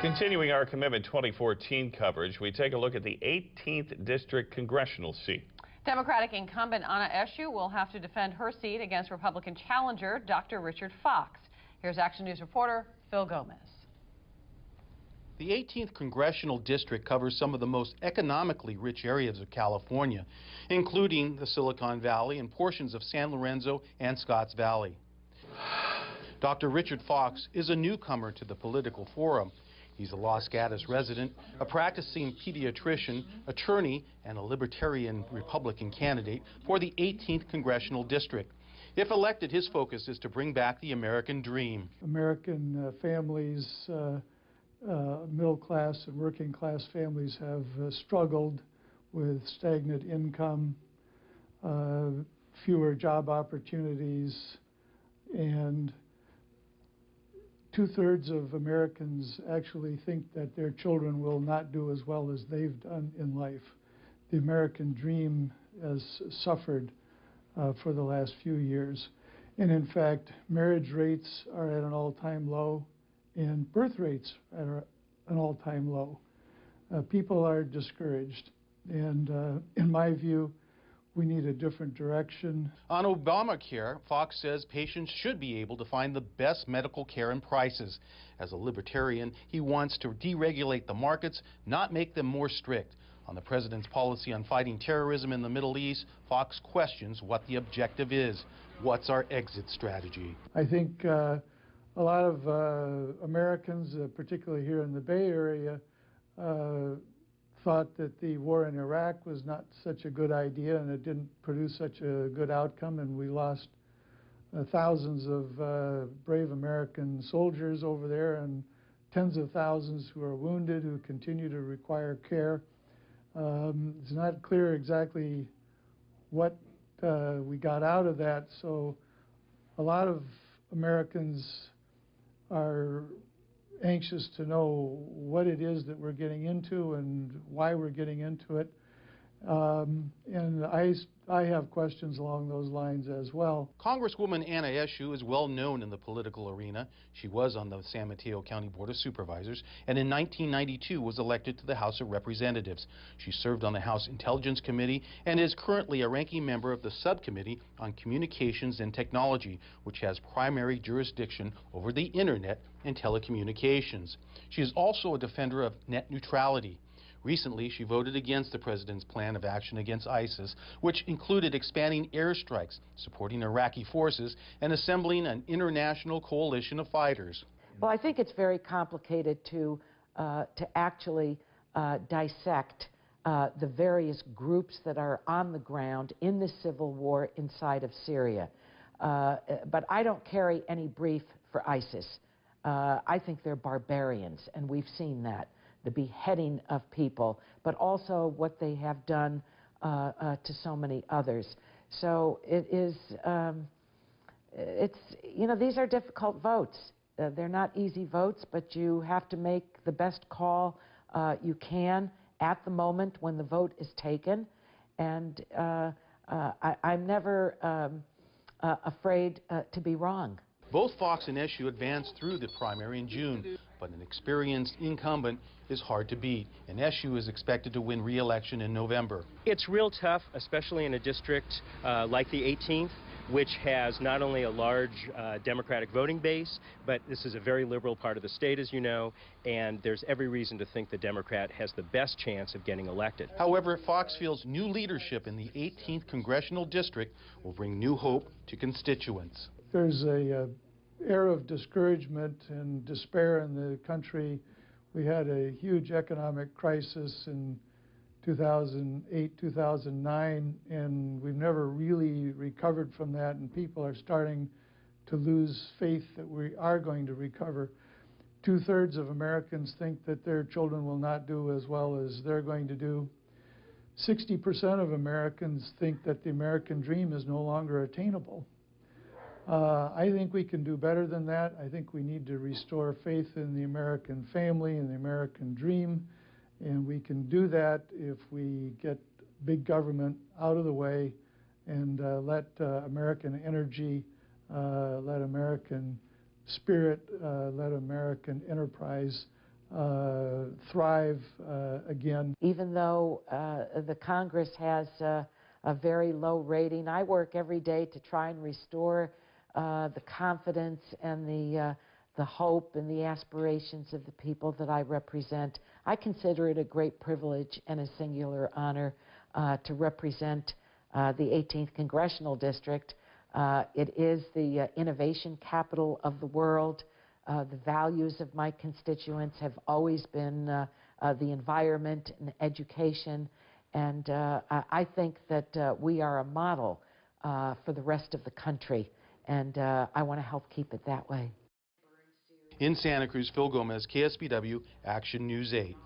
Continuing our Commitment 2014 coverage, we take a look at the 18th District Congressional seat. Democratic incumbent Anna Eshoo will have to defend her seat against Republican challenger Dr. Richard Fox. Here's Action News reporter Phil Gomez. The 18th Congressional District covers some of the most economically rich areas of California, including the Silicon Valley and portions of San Lorenzo and Scotts Valley. Dr. Richard Fox is a newcomer to the political forum. He's a Los Gatos resident, a practicing pediatrician, attorney, and a libertarian Republican candidate for the 18th Congressional District. If elected, his focus is to bring back the American dream. American families, middle class and working class families have struggled with stagnant income, fewer job opportunities, and two-thirds of Americans actually think that their children will not do as well as they've done in life. The American dream has suffered for the last few years. And in fact, marriage rates are at an all-time low and birth rates are at an all-time low. People are discouraged. And in my view, we need a different direction. On Obamacare, Fox says patients should be able to find the best medical care and prices. As a libertarian, he wants to deregulate the markets, not make them more strict. On the president's policy on fighting terrorism in the Middle East, Fox questions what the objective is. What's our exit strategy? I think a lot of Americans, particularly here in the Bay Area, thought that the war in Iraq was not such a good idea and it didn't produce such a good outcome, and we lost thousands of brave American soldiers over there and tens of thousands who are wounded who continue to require care. It's not clear exactly what we got out of that, so a lot of Americans are anxious to know what it is that we're getting into and why we're getting into it. And I have questions along those lines as well. Congresswoman Anna Eshoo is well known in the political arena. She was on the San Mateo County Board of Supervisors and in 1992 was elected to the House of Representatives. She served on the House Intelligence Committee and is currently a ranking member of the Subcommittee on Communications and Technology, which has primary jurisdiction over the Internet and telecommunications. She is also a defender of net neutrality. Recently, she voted against the president's plan of action against ISIS, which included expanding airstrikes, supporting Iraqi forces, and assembling an international coalition of fighters. Well, I think it's very complicated to actually dissect the various groups that are on the ground in the civil war inside of Syria. But I don't carry any brief for ISIS. I think they're barbarians, and we've seen that. The beheading of people, but also what they have done to so many others. So it is, these are difficult votes. They're not easy votes, but you have to make the best call you can at the moment when the vote is taken. And I'm never afraid to be wrong. Both Fox and Eshoo advanced through the primary in June, but an experienced incumbent is hard to beat, and Eshoo is expected to win re-election in November. It's real tough, especially in a district like the 18th, which has not only a large Democratic voting base, but this is a very liberal part of the state, as you know, and there's every reason to think the Democrat has the best chance of getting elected. However, Fox feels new leadership in the 18th Congressional District will bring new hope to constituents. There's a air of discouragement and despair in the country. We had a huge economic crisis in 2008, 2009, and we've never really recovered from that, and people are starting to lose faith that we are going to recover. Two-thirds of Americans think that their children will not do as well as they're going to do. 60% of Americans think that the American dream is no longer attainable. I think we can do better than that. I think we need to restore faith in the American family and the American dream, and we can do that if we get big government out of the way and let American energy, let American spirit, let American enterprise thrive again. Even though the Congress has a very low rating, I work every day to try and restore the confidence and the hope and the aspirations of the people that I represent. I consider it a great privilege and a singular honor to represent the 18th Congressional District. It is the innovation capital of the world. The values of my constituents have always been the environment and education, and I think that we are a model for the rest of the country, and I want to help keep it that way. In Santa Cruz, Phil Gomez, KSBW, Action News 8.